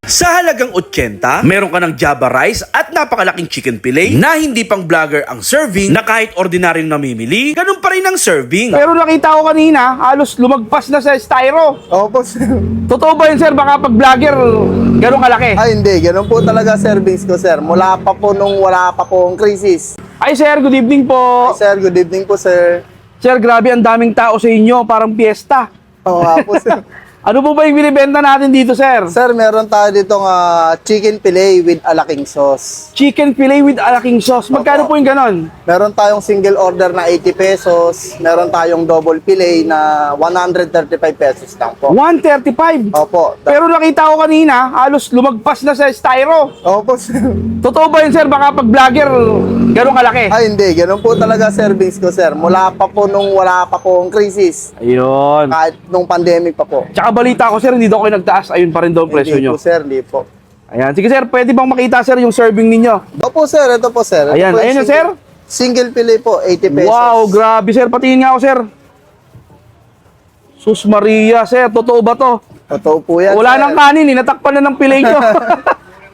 Sa halagang 80, meron ka ng Java rice at napakalaking chicken fillet na hindi pang vlogger ang serving na kahit ordinaryong namimili, ganun pa rin ang serving. Pero nakita ko kanina, halos lumagpas na sa styro. Opo, sir. Totoo ba yun, sir? Baka pag vlogger, ganun kalaki. Ay, hindi. Ganun po talaga servings ko, sir. Mula pa po nung wala pa po ang crisis. Ay, sir, good evening po. Sir, good evening po, sir. Sir, grabe, ang daming tao sa inyo. Parang piyesta. Oo nga po, sir. Ano po ba yung binibenta natin dito, sir? Sir, meron tayo ditong chicken fillet with alaking sauce. Chicken fillet with alaking sauce. Magkano po Opo. yung ganon? Meron tayong single order na 80 pesos. Meron tayong double fillet na 135 pesos lang po. 135. Opo. Pero nakita ko kanina, halos lumagpas na sa styro. Opo, sir. Totoo ba yun, sir? Baka pag vlogger, ganun kalaki. Ay, hindi. Ganun po talaga servings ko, sir. Mula pa po nung wala pa po ang crisis. Ayun. Kahit nung pandemic pa po. Tsaka balita ko, sir, hindi daw kayo nagtaas. Ayun pa rin daw ang presyo Hindi nyo. po, sir. Hindi po. Ayan. Sige, sir, pwede bang makita, sir, yung serving ninyo? Opo, sir. Ito po, sir. Ito Ayan. po yung Ayan yun, sir. Single fillet po, 80 pesos. Wow, grabe, sir. Patingin nga ako, sir. Sus Maria, sir. Totoo ba to? Totoo po yan, Wala sir. nang kanin, natakpan na ng pilay nyo.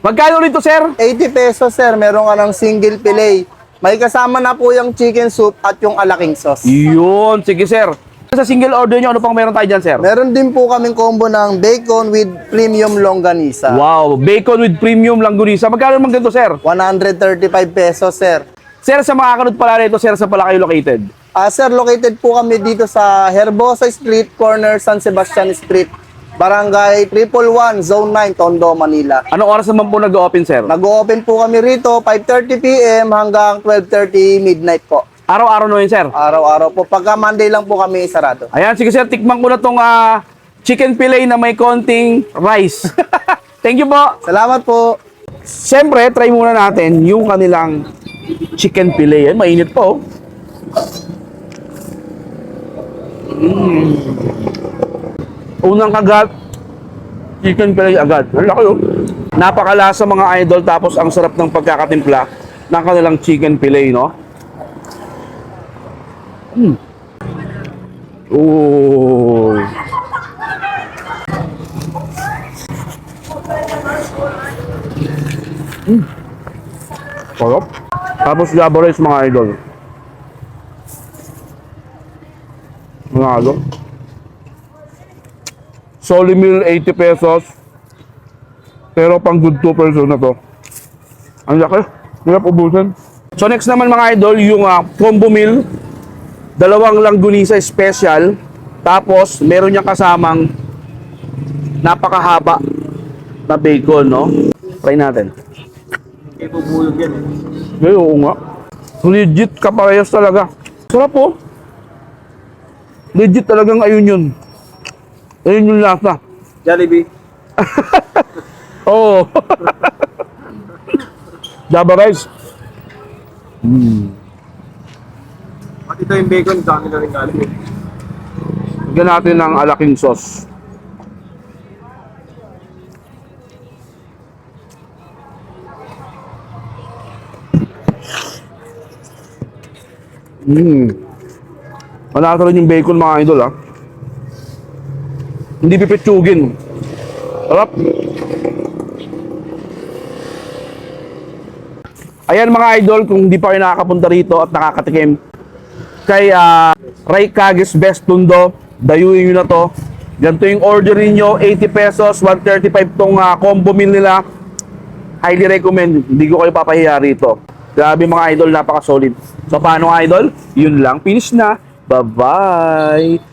Magkano rito, sir? 80 pesos, sir. Meron ka ng single fillet. May kasama na po yung chicken soup at yung alaking sauce. Yun. Sige, sir. Sa single order nyo, ano pang meron tayo dyan, sir? Meron din po kaming combo ng bacon with premium longganisa. Wow, bacon with premium langganisa. Magkano naman ganito, sir? 135 pesos, sir. Sir, sa mga kanod pala rito, sir, sa pala kayo located? Sir, located po kami dito sa Herbosa Street, corner San Sebastian Street, Barangay 111, Zone 9, Tondo, Manila. Anong oras naman po nag-open, sir? Nag-open po kami rito 5:30 PM hanggang 12:30 midnight po. Araw-araw na yun, sir. Araw-araw po. Pagka Monday lang po kami sarado. Ayan, sige, sir, tikman ko na tong chicken fillet na may konting rice. Thank you po. Salamat po. Siyempre, try muna natin yung kanilang chicken fillet. Yan, mainit po. Unang kagat, chicken fillet agad. Ang laki oh. Napakalasa mga idol, tapos ang sarap ng pagkakatimpla ng kanilang chicken fillet, no? Oh. Sarap. Tapos Java rice mga idol. Mga idol. Soli meal 80 pesos. Pero pang good 2 person na to. Ang laki. Hirap ubusin. So next naman mga idol, yung combo meal. Dalawang langganisa special. Tapos meron niyang kasamang napakahaba na bacon, no? Try natin. Hindi po buyog yan eh. Ay, oo nga. Legit kaparehas talaga. Sarap po. Legit talagang ayun yun. Ayun yung lasa. Jollibee. Oo. Java rice. At ito yung bacon, dami na rin galing eh. Lagyan natin ng alaking sauce. Malasa rin yung bacon mga idol ha. Hindi pipitsugin. Sarap. Ayan mga idol, kung hindi pa kayo nakakapunta rito at nakakatikim kay Ray Kages Best Tundo, dayuin nyo na to. Ganito yung order niyo, 80 pesos, 135 tong combo meal nila. Highly recommend, hindi ko kayo papahiya rito. Grabe mga idol, napaka-solid. So paano idol? Yun lang, finish na. Bye-bye!